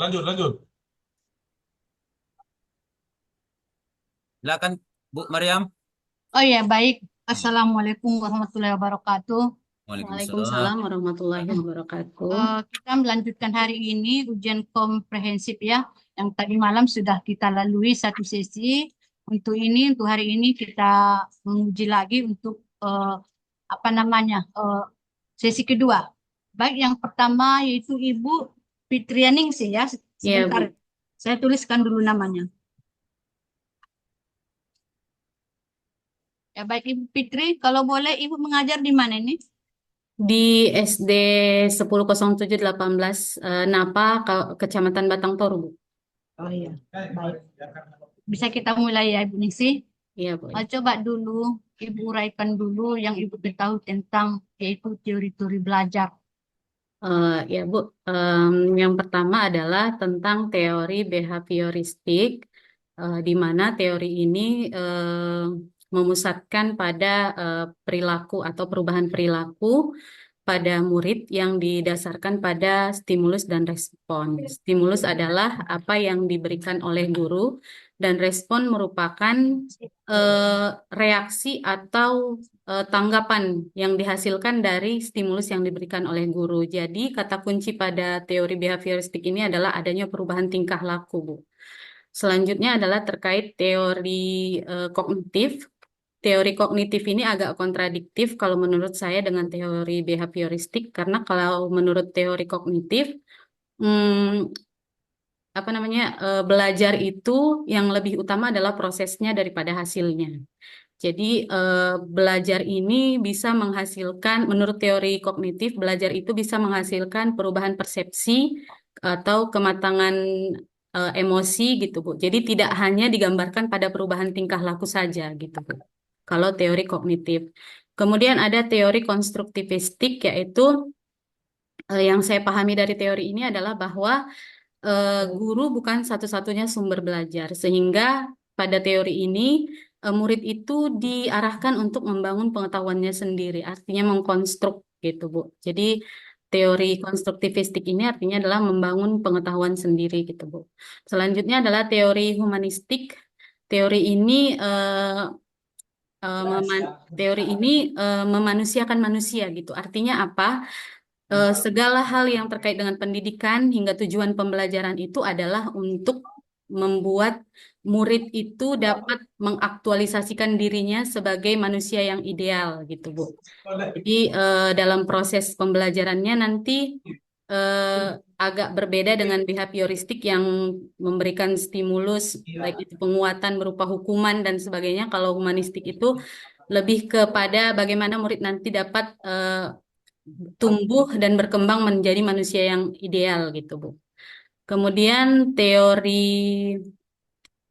Lanjut, lanjut. Silakan Bu Mariam. Oh ya, baik. Assalamualaikum warahmatullahi wabarakatuh. Waalaikumsalam. Waalaikumsalam warahmatullahi wabarakatuh. Kita melanjutkan hari ini ujian komprehensif ya, yang tadi malam sudah kita lalui satu sesi. Untuk hari ini kita menguji lagi untuk apa namanya sesi kedua. Baik, yang pertama yaitu Ibu Fitrianingsih ya. Ya, Bu. Sebentar, saya tuliskan dulu namanya. Ya baik Ibu Fitri, kalau boleh Ibu mengajar di mana ini? Di SD 100718 Napa, Kecamatan Batang Toru, Bu. Oh iya, baik. Bisa kita mulai ya Ibu Ningsih. Iya, Bu. Coba dulu Ibu uraikan dulu yang Ibu ketahui tentang yaitu teori-teori belajar. Ya, Bu. Yang pertama adalah tentang teori behavioristik, di mana teori ini memusatkan pada perilaku atau perubahan perilaku pada murid yang didasarkan pada stimulus dan respon. Stimulus adalah apa yang diberikan oleh guru, dan respon merupakan reaksi atau tanggapan yang dihasilkan dari stimulus yang diberikan oleh guru. Jadi, kata kunci pada teori behavioristik ini adalah adanya perubahan tingkah laku, Bu. Selanjutnya adalah terkait teori kognitif. Teori kognitif ini agak kontradiktif kalau menurut saya dengan teori behavioristik, karena kalau menurut teori kognitif, hmm, apa namanya, belajar itu yang lebih utama adalah prosesnya daripada hasilnya. Jadi belajar ini bisa menghasilkan, menurut teori kognitif, belajar itu bisa menghasilkan perubahan persepsi atau kematangan emosi gitu, Bu. Jadi tidak hanya digambarkan pada perubahan tingkah laku saja gitu, Bu. Kalau teori kognitif. Kemudian ada teori konstruktivistik, yaitu yang saya pahami dari teori ini adalah bahwa guru bukan satu-satunya sumber belajar, sehingga pada teori ini murid itu diarahkan untuk membangun pengetahuannya sendiri, artinya mengkonstruk gitu, Bu. Jadi teori konstruktivistik ini artinya adalah membangun pengetahuan sendiri gitu, Bu. Selanjutnya adalah teori humanistik. Teori ini eh, eh, meman- teori ini memanusiakan manusia gitu. Artinya apa? Segala hal yang terkait dengan pendidikan hingga tujuan pembelajaran itu adalah untuk membuat murid itu dapat mengaktualisasikan dirinya sebagai manusia yang ideal gitu, Bu. Jadi dalam proses pembelajarannya nanti eh, agak berbeda dengan behavioristik yang memberikan stimulus, baik itu penguatan berupa hukuman dan sebagainya. Kalau humanistik itu lebih kepada bagaimana murid nanti dapat tumbuh dan berkembang menjadi manusia yang ideal gitu, Bu. Kemudian teori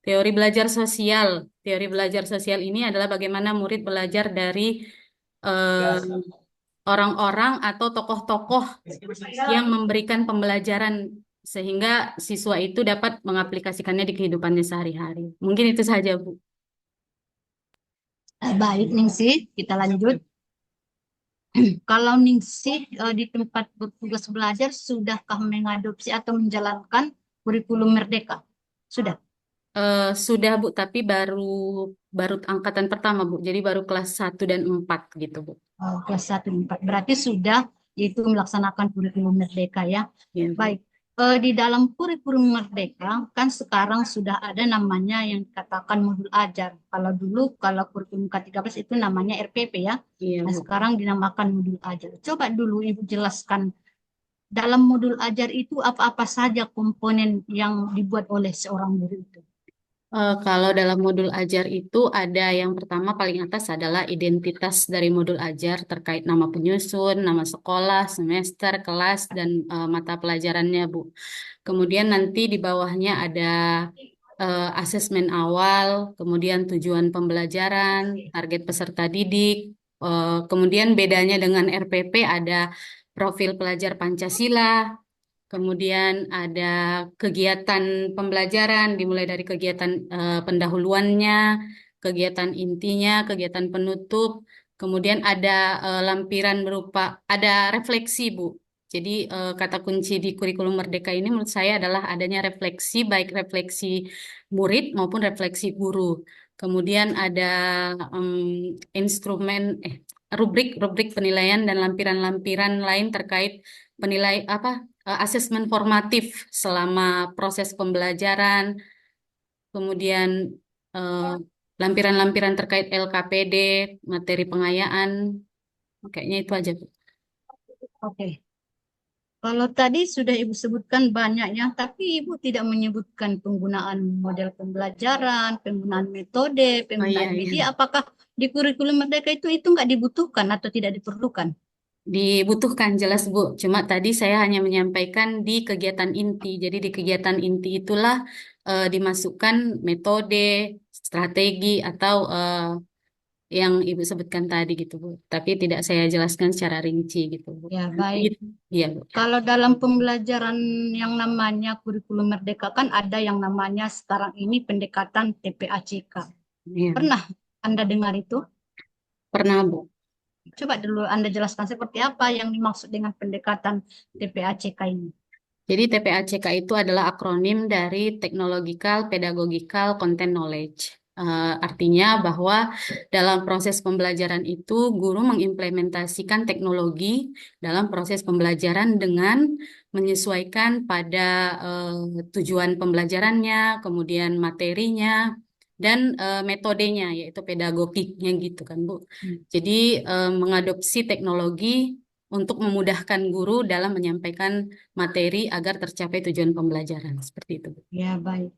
belajar sosial. Teori belajar sosial ini adalah bagaimana murid belajar dari eh, orang-orang atau tokoh-tokoh yang memberikan pembelajaran sehingga siswa itu dapat mengaplikasikannya di kehidupannya sehari-hari. Mungkin itu saja, Bu. Baik Ningsih, kita lanjut. Kalau Ningsih di tempat bertugas belajar, sudahkah mengadopsi atau menjalankan kurikulum Merdeka? Sudah. Sudah, Bu, tapi baru baru angkatan pertama, Bu. Jadi baru kelas 1 dan 4 gitu, Bu. Kelas 1 4. Berarti sudah yaitu melaksanakan kurikulum Merdeka ya. Ya, Bu. Baik. Di dalam kurikulum Merdeka kan sekarang sudah ada namanya yang dikatakan modul ajar. Kalau dulu kalau kurikulum K13 itu namanya RPP ya. Iya, Nah, Bu. sekarang dinamakan modul ajar. Coba dulu Ibu jelaskan dalam modul ajar itu apa-apa saja komponen yang dibuat oleh seorang guru itu. Kalau dalam modul ajar itu ada yang pertama paling atas adalah identitas dari modul ajar terkait nama penyusun, nama sekolah, semester, kelas, dan mata pelajarannya, Bu. Kemudian nanti di bawahnya ada asesmen awal, kemudian tujuan pembelajaran, target peserta didik. Kemudian bedanya dengan RPP ada profil pelajar Pancasila. Kemudian ada kegiatan pembelajaran, dimulai dari kegiatan pendahuluannya, kegiatan intinya, kegiatan penutup. Kemudian ada lampiran berupa, ada refleksi, Bu. Jadi kata kunci di kurikulum Merdeka ini menurut saya adalah adanya refleksi, baik refleksi murid maupun refleksi guru. Kemudian ada instrumen, rubrik-rubrik penilaian dan lampiran-lampiran lain terkait asesmen formatif selama proses pembelajaran. Kemudian eh, lampiran-lampiran terkait LKPD, materi pengayaan, kayaknya itu aja, Bu. Oke. Kalau tadi sudah Ibu sebutkan banyaknya, tapi Ibu tidak menyebutkan penggunaan model pembelajaran, penggunaan metode, Oh iya, penggunaan iya. media. Apakah di kurikulum Merdeka itu nggak dibutuhkan atau tidak diperlukan? Dibutuhkan jelas Bu. Cuma tadi saya hanya menyampaikan di kegiatan inti. Jadi di kegiatan inti itulah dimasukkan metode, strategi atau yang Ibu sebutkan tadi gitu Bu. Tapi tidak saya jelaskan secara rinci gitu Bu. Ya, baik. Iya Bu. Kalau dalam pembelajaran yang namanya kurikulum Merdeka kan ada yang namanya sekarang ini pendekatan TPACK. Iya. Pernah Anda dengar itu? Pernah Bu. Coba dulu Anda jelaskan seperti apa yang dimaksud dengan pendekatan TPACK ini. Jadi TPACK itu adalah akronim dari Technological Pedagogical Content Knowledge. Artinya bahwa dalam proses pembelajaran itu guru mengimplementasikan teknologi dalam proses pembelajaran dengan menyesuaikan pada tujuan pembelajarannya, kemudian materinya, dan metodenya, yaitu pedagogiknya gitu kan Bu. Jadi mengadopsi teknologi untuk memudahkan guru dalam menyampaikan materi agar tercapai tujuan pembelajaran. Seperti itu, Bu. Ya, baik.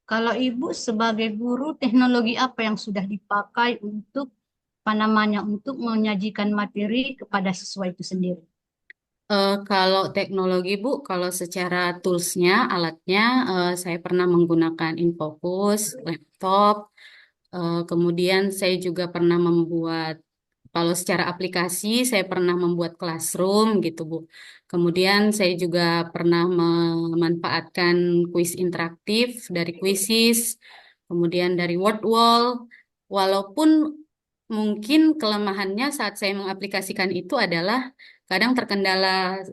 Kalau Ibu sebagai guru, teknologi apa yang sudah dipakai untuk apa namanya untuk menyajikan materi kepada siswa itu sendiri? Kalau teknologi, Bu, kalau secara toolsnya, alatnya, saya pernah menggunakan Infocus, laptop, kemudian saya juga pernah membuat, kalau secara aplikasi, saya pernah membuat Classroom gitu, Bu. Kemudian saya juga pernah memanfaatkan kuis interaktif dari Quizzes, kemudian dari Word Wall. Walaupun mungkin kelemahannya saat saya mengaplikasikan itu adalah kadang terkendala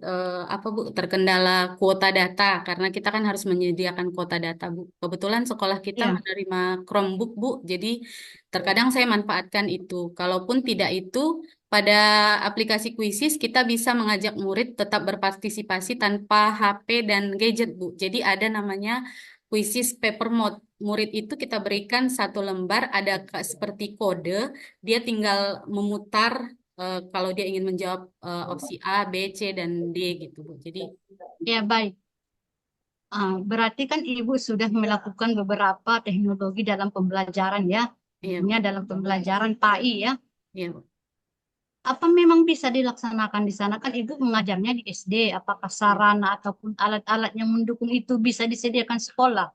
apa Bu? Terkendala kuota data karena kita kan harus menyediakan kuota data, Bu. Kebetulan sekolah kita Ya, menerima Chromebook, Bu. Jadi terkadang saya manfaatkan itu. Kalaupun tidak itu, pada aplikasi Quizzes kita bisa mengajak murid tetap berpartisipasi tanpa HP dan gadget, Bu. Jadi ada namanya Quizzes Paper Mode. Murid itu kita berikan satu lembar, ada seperti kode, dia tinggal memutar kalau dia ingin menjawab opsi A, B, C, dan D gitu, Bu. Jadi, ya baik. Berarti kan Ibu sudah melakukan beberapa teknologi dalam pembelajaran ya. iya, Tentunya dalam pembelajaran PAI ya. iya, Bu. Apa memang bisa dilaksanakan di sana? Kan Ibu mengajarnya di SD. Apakah sarana ataupun alat-alat yang mendukung itu bisa disediakan sekolah?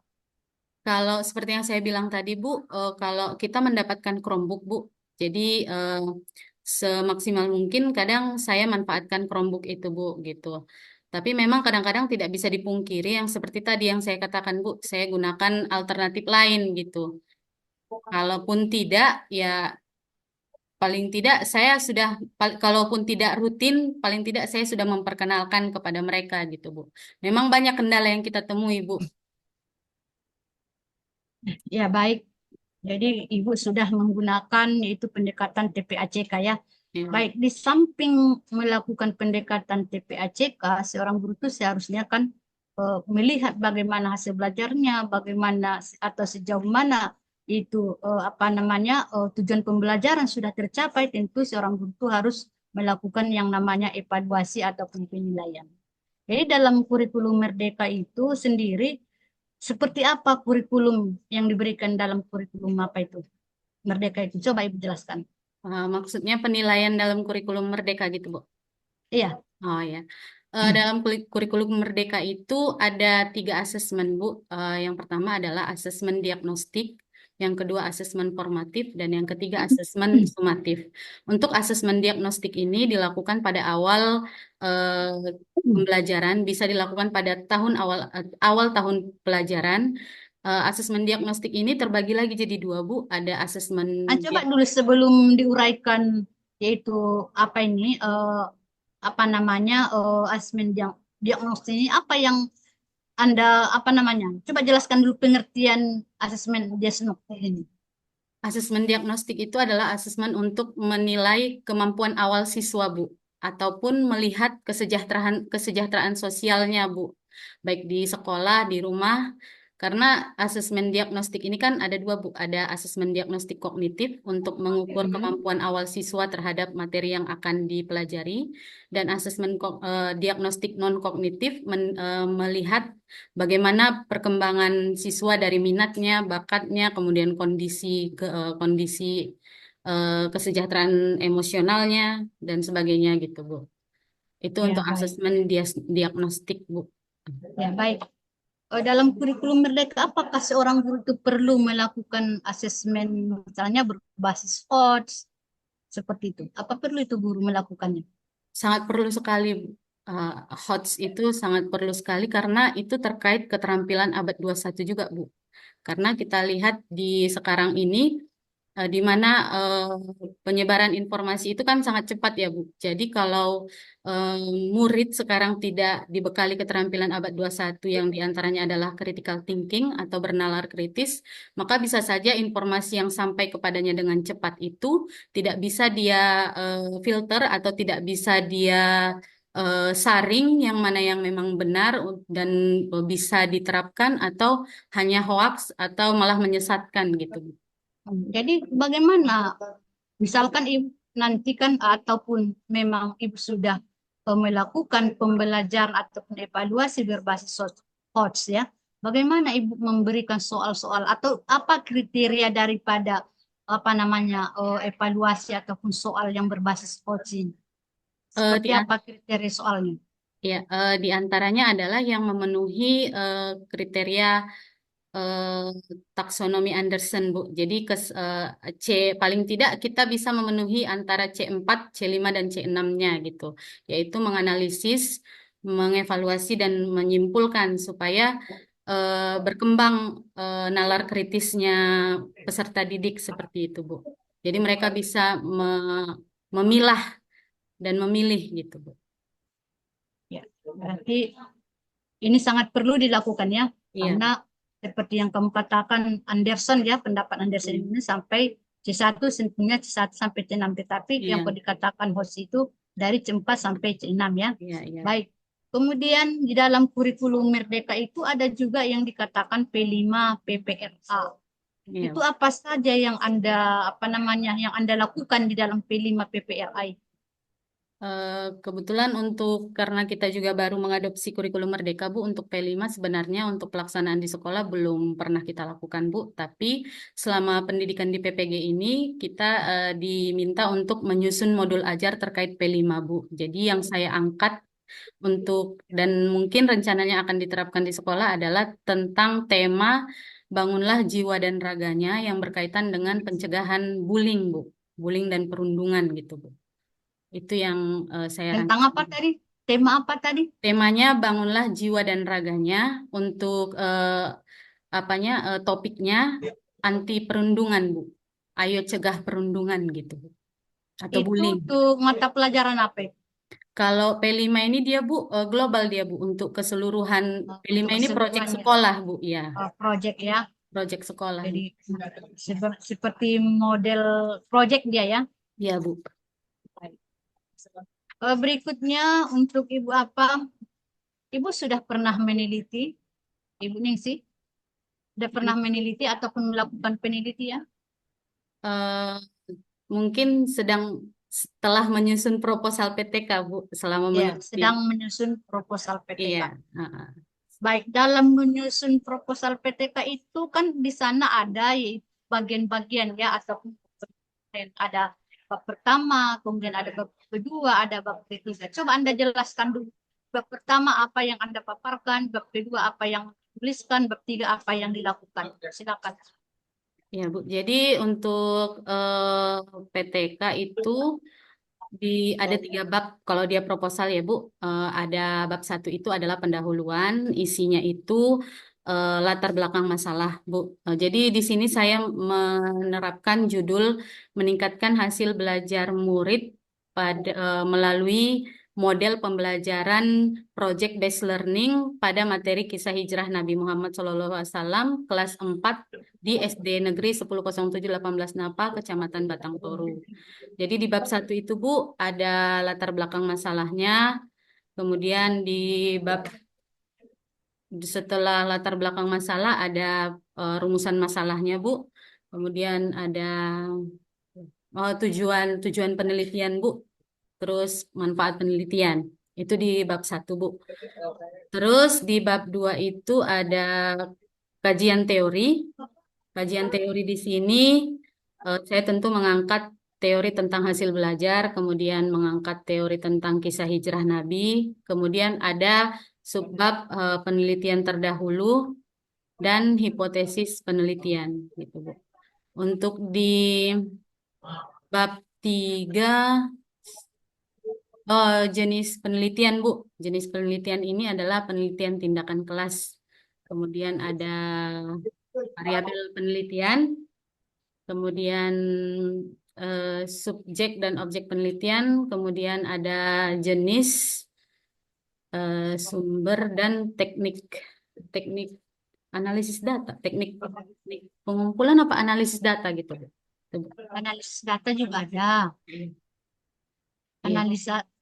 Kalau seperti yang saya bilang tadi, Bu, kalau kita mendapatkan Chromebook, Bu, jadi semaksimal mungkin kadang saya manfaatkan Chromebook itu, Bu, gitu. Tapi memang kadang-kadang tidak bisa dipungkiri yang seperti tadi yang saya katakan, Bu, saya gunakan alternatif lain gitu. Kalaupun tidak, ya paling tidak saya sudah, kalaupun tidak rutin, paling tidak saya sudah memperkenalkan kepada mereka gitu, Bu. Memang banyak kendala yang kita temui, Bu. Ya baik. Jadi Ibu sudah menggunakan yaitu pendekatan TPACK ya. Ya, Baik, di samping melakukan pendekatan TPACK, seorang guru itu seharusnya kan melihat bagaimana hasil belajarnya, bagaimana atau sejauh mana itu apa namanya tujuan pembelajaran sudah tercapai. Tentu seorang guru itu harus melakukan yang namanya evaluasi ataupun penilaian. Jadi dalam kurikulum Merdeka itu sendiri, seperti apa kurikulum yang diberikan dalam kurikulum apa itu? Merdeka itu. Coba Ibu jelaskan. maksudnya penilaian dalam kurikulum Merdeka gitu, Bu. Iya. Oh ya, dalam kurikulum Merdeka itu ada 3 asesmen, Bu. Yang pertama adalah asesmen diagnostik, yang kedua asesmen formatif, dan yang ketiga asesmen sumatif. Untuk asesmen diagnostik ini dilakukan pada awal pembelajaran, bisa dilakukan pada awal tahun pelajaran. Asesmen diagnostik ini terbagi lagi jadi 2, Bu. Ada asesmen Coba dulu sebelum diuraikan yaitu apa ini apa namanya asesmen diagnostik ini apa yang Anda apa namanya? Coba jelaskan dulu pengertian asesmen diagnostik ini. Asesmen diagnostik itu adalah asesmen untuk menilai kemampuan awal siswa, Bu, ataupun melihat kesejahteraan sosialnya, Bu, baik di sekolah, di rumah. Karena asesmen diagnostik ini kan ada dua, Bu. Ada asesmen diagnostik kognitif untuk mengukur Mhm. kemampuan awal siswa terhadap materi yang akan dipelajari, dan asesmen diagnostik non kognitif melihat bagaimana perkembangan siswa dari minatnya, bakatnya, kemudian kondisi kesejahteraan emosionalnya dan sebagainya gitu, Bu. Itu Ya, untuk baik. asesmen diagnostik, Bu. Ya, baik. Dalam kurikulum Merdeka, apakah seorang guru itu perlu melakukan asesmen misalnya berbasis odds seperti itu? Apa perlu itu guru melakukannya? Sangat perlu sekali, uh, HOTS itu sangat perlu sekali karena itu terkait keterampilan abad 21 juga, Bu. Karena kita lihat di sekarang ini di mana penyebaran informasi itu kan sangat cepat ya, Bu. Jadi kalau eh, murid sekarang tidak dibekali keterampilan abad 21 yang diantaranya adalah critical thinking atau bernalar kritis, maka bisa saja informasi yang sampai kepadanya dengan cepat itu tidak bisa dia filter atau tidak bisa dia saring yang mana yang memang benar dan bisa diterapkan atau hanya hoax atau malah menyesatkan gitu, Bu. Jadi bagaimana? Misalkan ibu nanti kan ataupun memang ibu sudah melakukan pembelajaran ataupun evaluasi berbasis HOTS ya. Bagaimana ibu memberikan soal-soal atau apa kriteria daripada apa namanya evaluasi ataupun soal yang berbasis HOTS ini? Eh, Seperti di, apa kriteria soalnya? Ya, di antaranya adalah yang memenuhi kriteria eh, taksonomi Anderson, Bu. Jadi C paling tidak kita bisa memenuhi antara C4, C5 dan C6-nya gitu. Yaitu menganalisis, mengevaluasi dan menyimpulkan supaya berkembang nalar kritisnya peserta didik seperti itu, Bu. Jadi mereka bisa memilah dan memilih gitu, Bu. Ya, berarti ini sangat perlu dilakukan ya, Iya. karena seperti yang kamu katakan Anderson ya, pendapat Anderson Hmm. ini sampai C1 tentunya C1 sampai C6, tetapi yang Iya, kau dikatakan host itu dari C4 sampai C6 ya. iya, iya. Baik. Kemudian di dalam kurikulum Merdeka itu ada juga yang dikatakan P5 PPRA. Iya. Itu apa saja yang Anda apa namanya yang Anda lakukan di dalam P5 PPRA? Kebetulan karena kita juga baru mengadopsi kurikulum Merdeka, Bu, untuk P5 sebenarnya untuk pelaksanaan di sekolah belum pernah kita lakukan, Bu. Tapi selama pendidikan di PPG ini kita diminta untuk menyusun modul ajar terkait P5, Bu. Jadi yang saya angkat dan mungkin rencananya akan diterapkan di sekolah adalah tentang tema bangunlah jiwa dan raganya yang berkaitan dengan pencegahan bullying, Bu. Bullying dan perundungan gitu, Bu. Itu yang saya Tentang apa rancang. tadi? Tema apa tadi? Temanya bangunlah jiwa dan raganya untuk topiknya anti perundungan, Bu. Ayo cegah perundungan gitu, Bu. Atau Itu bullying. untuk mata pelajaran apa? Kalau P5 ini dia, Bu, global dia, Bu, untuk keseluruhan. P5 Untuk ini proyek keseluruhannya sekolah, Bu, ya. project ya. Proyek sekolah. Jadi seperti model project dia ya. Ya, Bu. Berikutnya untuk Ibu apa? Ibu sudah pernah meneliti, Ibu Ningsi, sudah pernah meneliti ataupun melakukan penelitian? Eh, Mungkin setelah menyusun proposal PTK, Bu, selama Ya, meneliti. sedang menyusun proposal PTK. Iya. Heeh. Baik, dalam menyusun proposal PTK itu kan di sana ada yaitu bagian-bagian ya ataupun ada bab pertama, kemudian ada bab kedua, ada bab ketiga. Coba Anda jelaskan dulu. Bab pertama apa yang Anda paparkan, bab kedua apa yang dituliskan, bab tiga apa yang dilakukan. Silakan. Ya, Bu. Jadi untuk PTK itu ada 3 bab. Kalau dia proposal ya, Bu, ada bab 1 itu adalah pendahuluan, isinya itu latar belakang masalah, Bu. Jadi di sini saya menerapkan judul meningkatkan hasil belajar murid melalui model pembelajaran project based learning pada materi kisah hijrah Nabi Muhammad SAW kelas 4 di SD Negeri 100718 Napa, Kecamatan Batang Toru. Jadi di bab 1 itu Bu ada latar belakang masalahnya, kemudian di bab setelah latar belakang masalah ada rumusan masalahnya Bu, kemudian ada tujuan penelitian Bu, terus manfaat penelitian. Itu di bab 1 Bu. Terus di bab 2 itu ada kajian teori. Kajian teori di sini saya tentu mengangkat teori tentang hasil belajar, kemudian mengangkat teori tentang kisah hijrah Nabi, kemudian ada subbab penelitian terdahulu dan hipotesis penelitian gitu Bu. Untuk di bab 3 jenis penelitian Bu. Jenis penelitian ini adalah penelitian tindakan kelas. Kemudian ada variabel penelitian, kemudian subjek dan objek penelitian, kemudian ada jenis, sumber dan teknik teknik analisis data, teknik pengumpulan apa analisis data gitu Bu. Analisis data juga ada. Iya.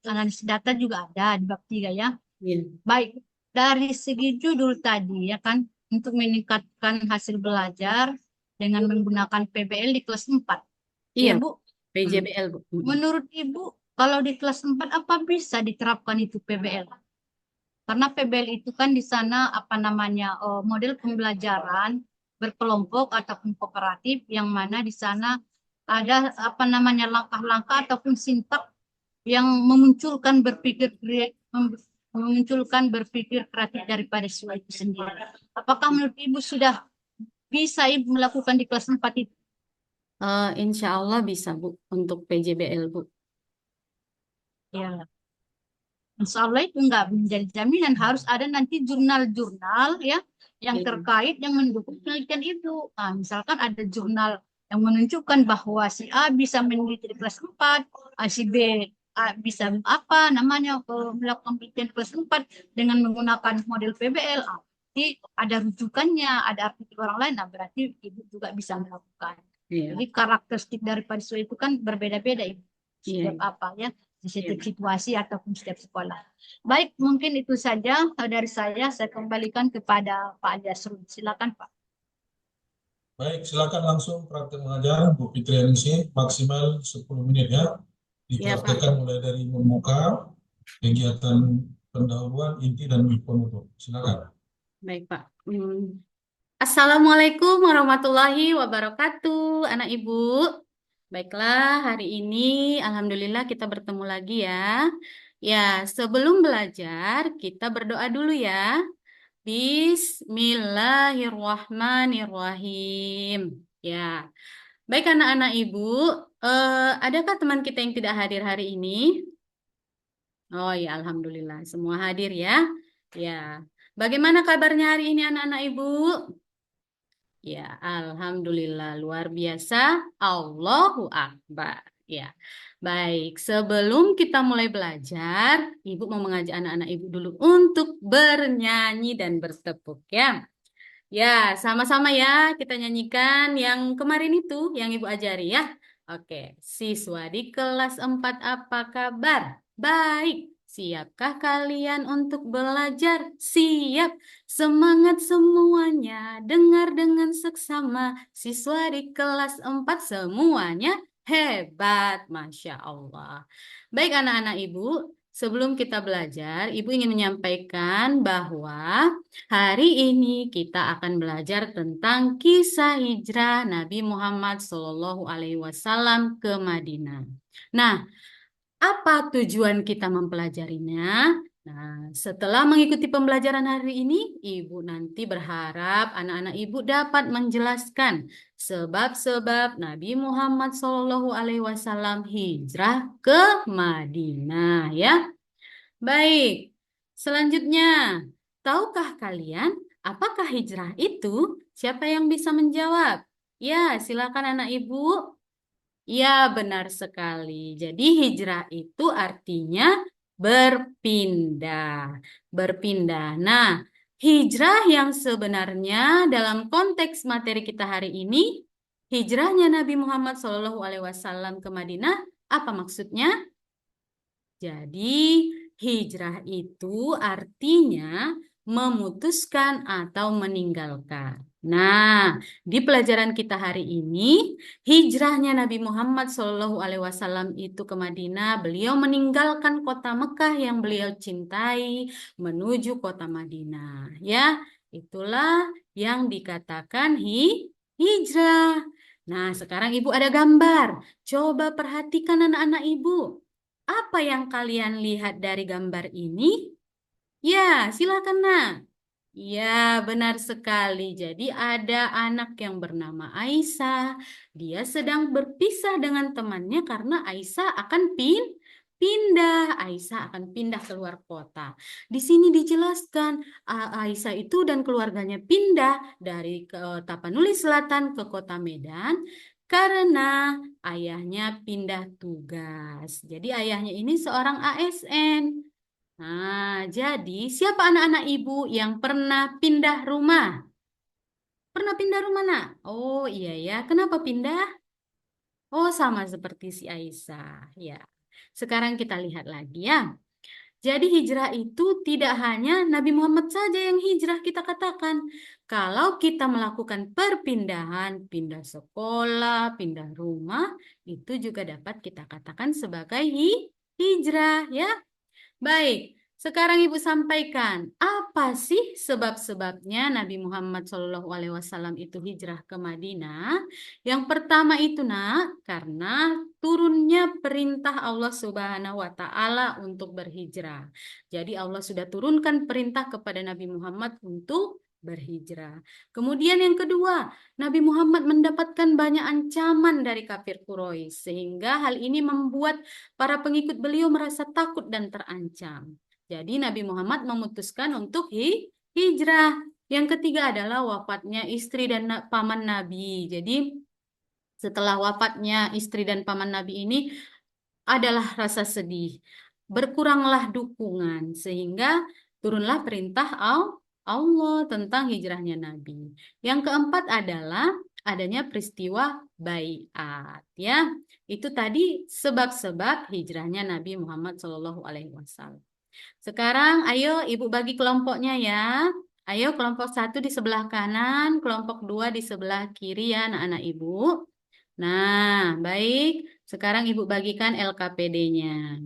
Analisis data juga ada di bab 3 ya. Iya. Baik, dari segi judul tadi ya kan, untuk meningkatkan hasil belajar dengan menggunakan PBL di kelas 4. Iya, Ya, Bu. PJBL Bu. Menurut Ibu, kalau di kelas 4 apa bisa diterapkan itu PBL? Karena PBL itu kan di sana apa namanya model pembelajaran berkelompok ataupun kooperatif yang mana di sana ada apa namanya langkah-langkah ataupun sintak yang memunculkan berpikir kreatif daripada siswa itu sendiri. Apakah menurut Ibu sudah bisa Ibu melakukan di kelas 4 itu? Insya Allah bisa Bu untuk PJBL Bu. Ya, insya Allah itu enggak menjadi jaminan, harus ada nanti jurnal-jurnal ya yang Iya. terkait yang mendukung penelitian itu. Nah, misalkan ada jurnal yang menunjukkan bahwa si A bisa meneliti di kelas 4, si B bisa apa namanya melakukan penelitian kelas 4 dengan menggunakan model PBL. Jadi ada rujukannya, ada artikel orang lain, nah berarti Ibu juga bisa melakukan. Iya. Jadi karakteristik dari siswa itu kan berbeda-beda Ibu. Iya. Setiap apa ya, di setiap Iya. situasi ataupun setiap sekolah. Baik, mungkin itu saja dari saya kembalikan kepada Pak Jasrul. Silakan Pak. Baik, silakan langsung praktek mengajar Bu Fitrianingsih maksimal 10 menit ya. Iya, Pak. Dipraktekkan mulai dari membuka kegiatan pendahuluan, inti, dan penutup. Silakan. Baik, Pak. Assalamualaikum warahmatullahi wabarakatuh, anak ibu. Baiklah, hari ini alhamdulillah kita bertemu lagi ya. Ya, sebelum belajar kita berdoa dulu ya. Bismillahirrahmanirrahim. Ya, baik anak-anak ibu, adakah teman kita yang tidak hadir hari ini? Oh ya, alhamdulillah semua hadir ya. Ya, bagaimana kabarnya hari ini anak-anak ibu? Ya, alhamdulillah luar biasa. Allahu Akbar. Ya, baik. Sebelum kita mulai belajar, ibu mau mengajak anak-anak ibu dulu untuk bernyanyi dan bertepuk ya. Ya, sama-sama ya kita nyanyikan yang kemarin itu yang ibu ajari ya. Oke, siswa di kelas 4 apa kabar? Baik. Siapkah kalian untuk belajar? Siap. Semangat semuanya. Dengar dengan seksama. Siswa di kelas 4 semuanya hebat. Masya Allah. Baik anak-anak ibu, sebelum kita belajar, ibu ingin menyampaikan bahwa hari ini kita akan belajar tentang kisah hijrah Nabi Muhammad SAW ke Madinah. Nah, apa tujuan kita mempelajarinya? Nah, setelah mengikuti pembelajaran hari ini, Ibu nanti berharap anak-anak Ibu dapat menjelaskan sebab-sebab Nabi Muhammad SAW hijrah ke Madinah ya. Baik, selanjutnya, tahukah kalian apakah hijrah itu? Siapa yang bisa menjawab? Ya, silakan anak ibu. Ya, benar sekali. Jadi hijrah itu artinya berpindah. Berpindah. Nah, hijrah yang sebenarnya dalam konteks materi kita hari ini, hijrahnya Nabi Muhammad SAW ke Madinah, apa maksudnya? Jadi, hijrah itu artinya memutuskan atau meninggalkan. Nah, di pelajaran kita hari ini, hijrahnya Nabi Muhammad SAW itu ke Madinah, beliau meninggalkan kota Mekah yang beliau cintai menuju kota Madinah. Ya, itulah yang dikatakan hijrah. Nah, sekarang Ibu ada gambar. Coba perhatikan anak-anak Ibu. Apa yang kalian lihat dari gambar ini? Ya, silakan nak. Ya, benar sekali. Jadi ada anak yang bernama Aisyah. Dia sedang berpisah dengan temannya karena Aisyah akan pindah. Aisyah akan pindah keluar kota. Di sini dijelaskan Aisyah itu dan keluarganya pindah dari Tapanuli Selatan ke kota Medan karena ayahnya pindah tugas. Jadi ayahnya ini seorang ASN. Nah, jadi siapa anak-anak ibu yang pernah pindah rumah? Pernah pindah rumah, nak? Oh iya ya, kenapa pindah? Oh sama seperti si Aisyah. Ya, sekarang kita lihat lagi ya. Jadi hijrah itu tidak hanya Nabi Muhammad saja yang hijrah kita katakan. Kalau kita melakukan perpindahan, pindah sekolah, pindah rumah, itu juga dapat kita katakan sebagai hijrah ya. Baik, sekarang Ibu sampaikan, apa sih sebab-sebabnya Nabi Muhammad SAW itu hijrah ke Madinah? Yang pertama itu nak, karena turunnya perintah Allah Subhanahu wa Ta'ala untuk berhijrah. Jadi Allah sudah turunkan perintah kepada Nabi Muhammad untuk berhijrah. Kemudian yang kedua, Nabi Muhammad mendapatkan banyak ancaman dari kafir Quraisy, sehingga hal ini membuat para pengikut beliau merasa takut dan terancam. Jadi Nabi Muhammad memutuskan untuk hijrah. Yang ketiga adalah wafatnya istri dan paman Nabi. Jadi setelah wafatnya istri dan paman Nabi ini adalah rasa sedih. Berkuranglah dukungan sehingga turunlah perintah Allah tentang hijrahnya Nabi. Yang keempat adalah adanya peristiwa baiat ya. Itu tadi sebab-sebab hijrahnya Nabi Muhammad SAW. Sekarang ayo Ibu bagi kelompoknya ya. Ayo kelompok 1 di sebelah kanan, kelompok 2 di sebelah kiri ya anak-anak Ibu. Nah, baik. Sekarang Ibu bagikan LKPD-nya.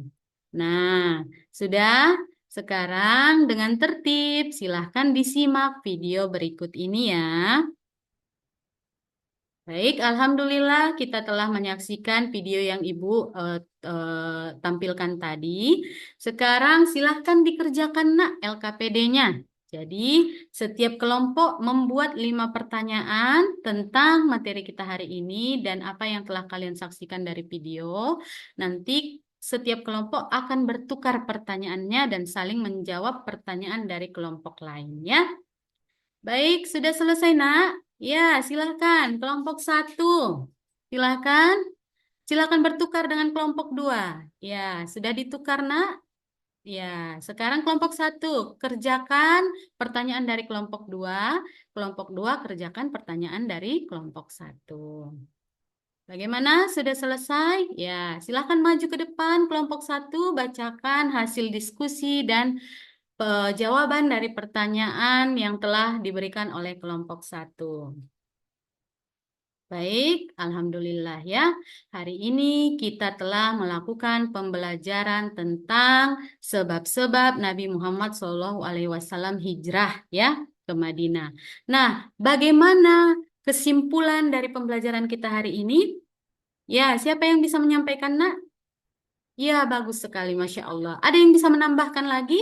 Nah, sudah? Sekarang dengan tertib, silahkan disimak video berikut ini ya. Baik, Alhamdulillah kita telah menyaksikan video yang Ibu tampilkan tadi. Sekarang silahkan dikerjakan nak LKPD-nya. Jadi setiap kelompok membuat 5 pertanyaan tentang materi kita hari ini dan apa yang telah kalian saksikan dari video. Nanti setiap kelompok akan bertukar pertanyaannya dan saling menjawab pertanyaan dari kelompok lainnya. Baik, sudah selesai nak? Ya, silahkan. Kelompok 1. Silahkan. Silahkan bertukar dengan kelompok 2. Ya, sudah ditukar nak? Ya, sekarang kelompok 1. Kerjakan pertanyaan dari kelompok 2. Kelompok 2 kerjakan pertanyaan dari kelompok 1. Bagaimana? Sudah selesai? Ya, silahkan maju ke depan. Kelompok 1 bacakan hasil diskusi dan jawaban dari pertanyaan yang telah diberikan oleh kelompok 1. Baik, Alhamdulillah ya. Hari ini kita telah melakukan pembelajaran tentang sebab-sebab Nabi Muhammad SAW hijrah ya ke Madinah. Nah, bagaimana kesimpulan dari pembelajaran kita hari ini? Ya, siapa yang bisa menyampaikan nak? Ya, bagus sekali, Masya Allah. Ada yang bisa menambahkan lagi?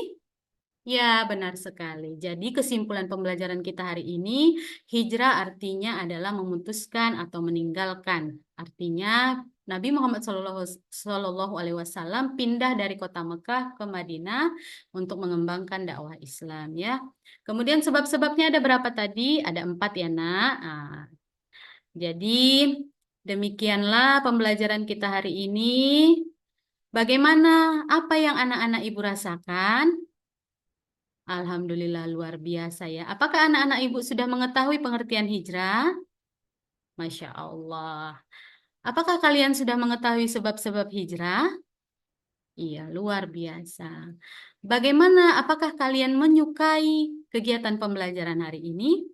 Ya, benar sekali. Jadi kesimpulan pembelajaran kita hari ini, hijrah artinya adalah memutuskan atau meninggalkan. Artinya Nabi Muhammad SAW pindah dari kota Mekah ke Madinah untuk mengembangkan dakwah Islam ya. Kemudian sebab-sebabnya ada berapa tadi? Ada 4 ya nak. Nah, jadi demikianlah pembelajaran kita hari ini. Bagaimana apa yang anak-anak Ibu rasakan? Alhamdulillah luar biasa ya. Apakah anak-anak Ibu sudah mengetahui pengertian hijrah? Masya Allah. Apakah kalian sudah mengetahui sebab-sebab hijrah? Iya, luar biasa. Bagaimana, apakah kalian menyukai kegiatan pembelajaran hari ini?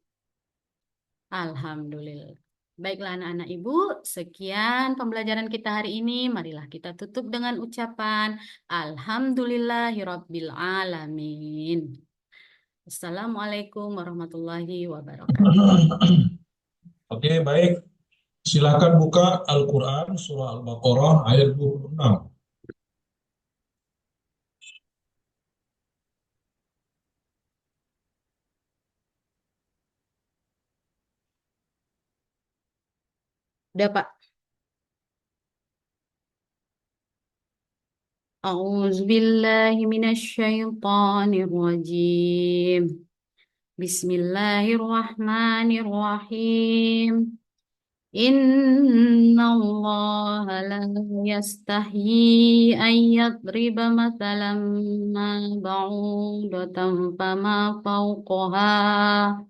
Alhamdulillah. Baiklah anak-anak Ibu, sekian pembelajaran kita hari ini. Marilah kita tutup dengan ucapan Alhamdulillahirabbil alamin. Assalamualaikum warahmatullahi wabarakatuh. Oke, baik. Silakan buka Al-Quran surah Al-Baqarah ayat 26. Udah Pak. A'udzubillahi minasyaitonirrajim. Bismillahirrahmanirrahim. Inna Allah la yastahyi an yadriba mathalan ma ba'udatan fama fawqaha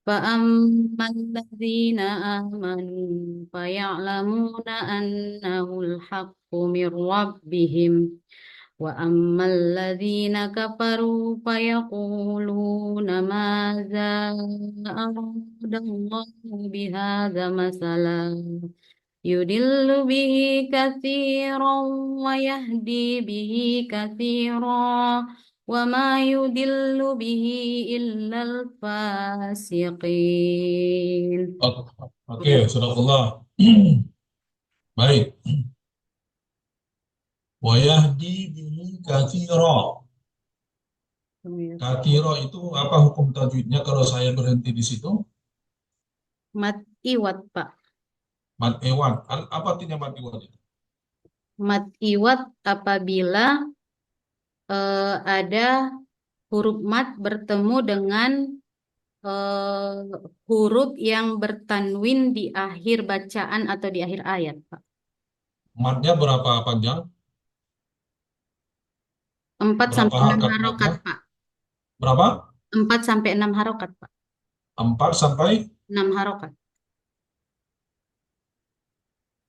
فأما الذين آمنوا فيعلمون أنه الحق من ربهم وأما الذين كفروا فيقولون ماذا أراد الله بهذا مثلا يضل به كثيرا ويهدي به كثيرا وما يضل به إلا الفاسقين. Oke, sadaqallah. Baik. Wa yahdi bihi katsira. Katsira itu apa hukum tajwidnya kalau saya berhenti di situ? Mat iwat Pak. Mad ewan. Apa artinya mad ewan itu? Mat iwat apabila ada huruf mat bertemu dengan eh, huruf yang bertanwin di akhir bacaan atau di akhir ayat, Pak. Madnya berapa panjang? 4 Berapa sampai 6 harokat harokat, madnya? Pak. Berapa? 4 sampai 6 harokat, Pak. 4 sampai 6 harokat.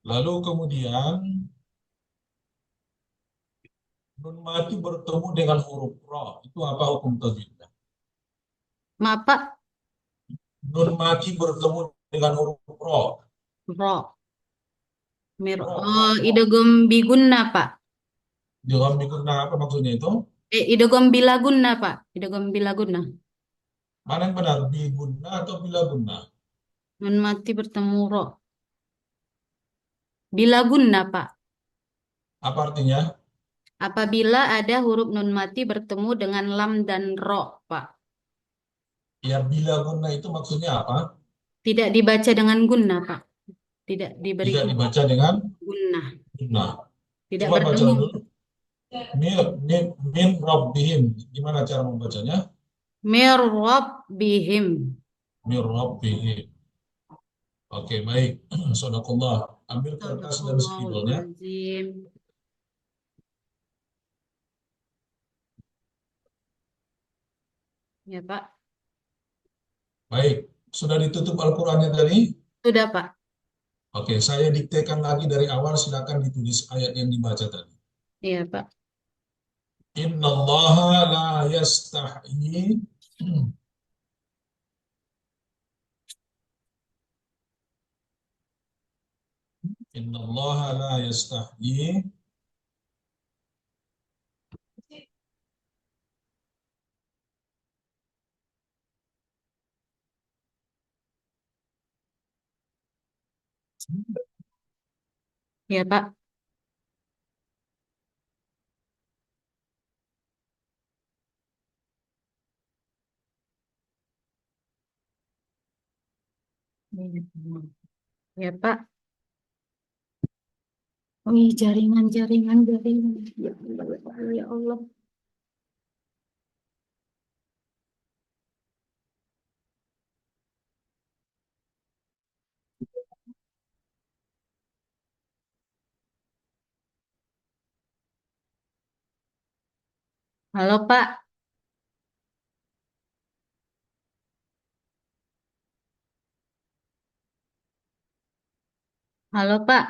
lalu kemudian nun mati bertemu dengan huruf ra. Itu apa hukum tajwidnya? Maaf, Pak. Nun mati bertemu dengan huruf ra. Ro. Ra, ra, Oh, ra. idogom bigunna, Pak. Dalam menggunakan apa maksudnya itu? Idogom bilagunna, Pak. Idogom bilagunna. Mana yang benar? Biguna atau bila guna? Nun mati bertemu ro. Bilagunna, Pak. Apa artinya? Apabila ada huruf nun mati bertemu dengan lam dan ro, Pak. Ya bila guna itu maksudnya apa? Tidak dibaca dengan gunna, Pak. Tidak Tidak diberikan dibaca dengan gunna. guna. Tidak Coba baca bertemu. dulu. Min rabbihim. Gimana cara membacanya? Mirrabbihim. Min rabbihim. Oke, baik. Sadaqallah. Ambil kertas dan spidolnya. Astagfirullahaladzim. Ya, Pak. Baik. Sudah ditutup Al-Qur'annya tadi? Sudah, Pak. Oke, saya diktekan lagi dari awal. Silakan ditulis ayat yang dibaca tadi. Iya, Pak. Innallaha la yastahyi. Innallaha la yastahyi. Iya, Pak. Ya, Pak. Wih, jaringan. Ya Allah, ya Allah. Halo Pak. Halo Pak.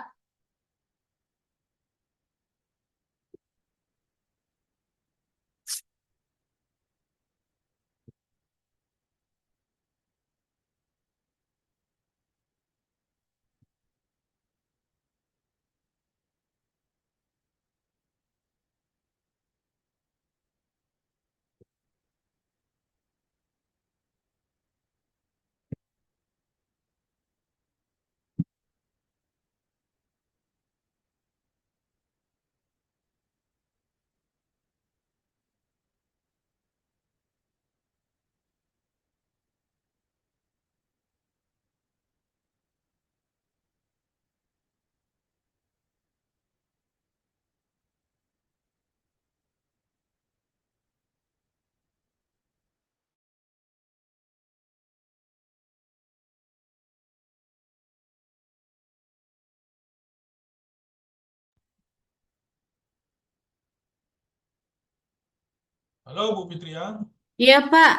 Halo Bu Fitri ya. Iya Pak.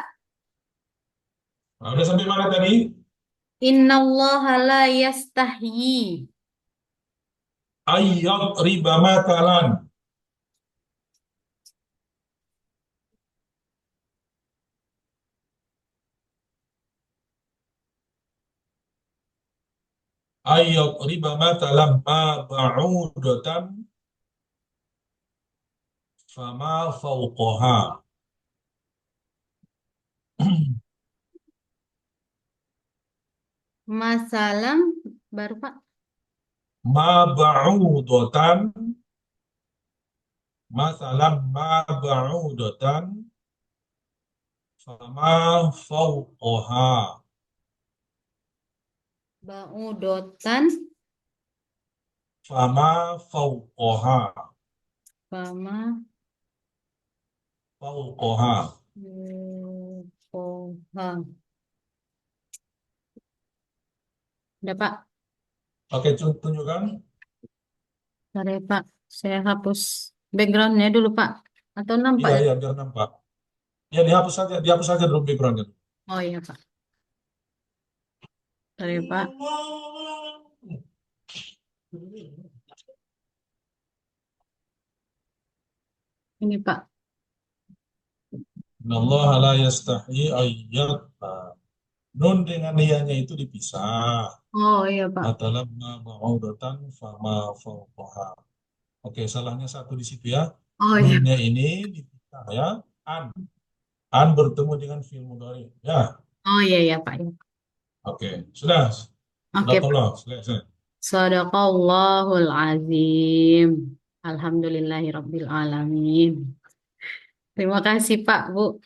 Nah, udah sampai mana tadi? Innallaha la yastahyi. Ayyad riba matalan. Ayyad riba matalan ma ba'udatan fama fauqaha. Masalam baru Pak. Ma ba'udatan masalan ma ba'udatan fama fauqaha. Ba'udotan Fama fauqaha. fama Fauqaha. Poha. Udah Pak. Oke, tunjukkan. Sorry Pak. Saya hapus backgroundnya dulu Pak. Atau nampak Iya, ya? iya, biar nampak. Ya, dihapus saja dulu backgroundnya. Oh iya Pak. Sorry Pak. Ini Pak. Innallaha la yastahi ayyat. Nun dengan iyanya itu dipisah. Oh iya Pak. Matalabna ma'udatan fama fauqaha. Oke, salahnya satu di situ ya. Oh iya. Nunnya ini dipisah ya. An. An bertemu dengan fi'il mudhari. Ya, Oh iya ya Pak. oke. Sudah. Oke Pak. Barakallah. Selesai. Sadaqallahul azim. Alhamdulillahirabbil alamin. Terima kasih Pak, Bu.